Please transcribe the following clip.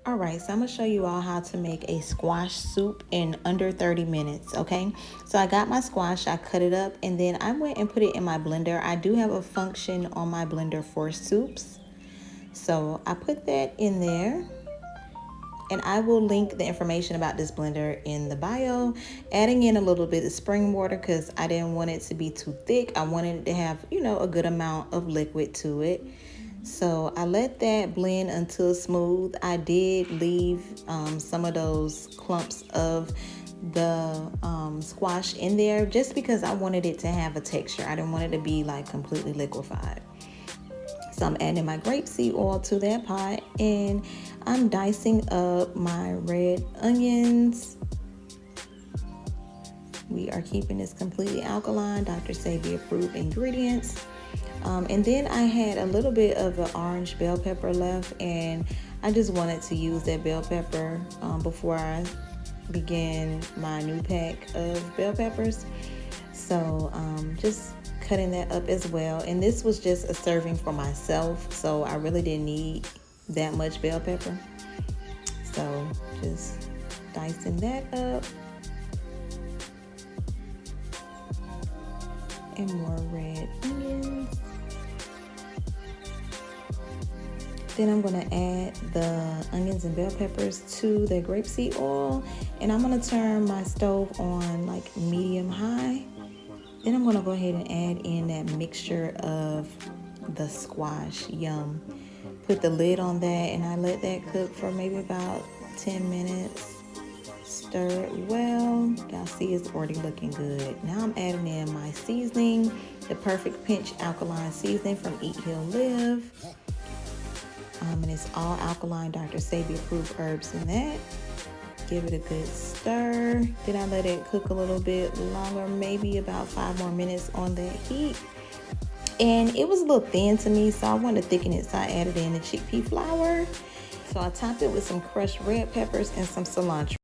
All right, so I'm gonna show you all how to make a squash soup in under 30 minutes, okay? So I got my squash, I cut it up, and then I went and put it in my blender. I do have a function on my blender for soups. So I put that in there, and I will link the information about this blender in the bio, adding in a little bit of spring water because I didn't want it to be too thick. I wanted it to have, a good amount of liquid to it. So I let that blend until smooth. I did leave some of those clumps of the squash in there just because I wanted it to have a texture. I didn't want it to be like completely liquefied. So I'm adding my grapeseed oil to that pot, and I'm dicing up my red onions. We are keeping this completely alkaline, Dr. Sebi approved ingredients. And then I had a little bit of an orange bell pepper left, and I just wanted to use that bell pepper before I begin my new pack of bell peppers. So just cutting that up as well. And this was just a serving for myself, so I really didn't need that much bell pepper. So just dicing that up. And more red onions. Then I'm going to add the onions and bell peppers to the grapeseed oil, and I'm going to turn my stove on like medium high. Then I'm going to go ahead and add in that mixture of the squash. Yum. Put the lid on that, and I let that cook for maybe about 10 minutes. Stir it well. Y'all see it's already looking good. Now I'm adding in my seasoning, the Perfect Pinch Alkaline seasoning from Eat Heal Live. And it's all alkaline, Dr. Sebi approved herbs in that. Give it a good stir. Then I let it cook a little bit longer, maybe about 5 more minutes on that heat. And it was a little thin to me, so I wanted to thicken it, so I added in the chickpea flour. So I topped it with some crushed red peppers and some cilantro.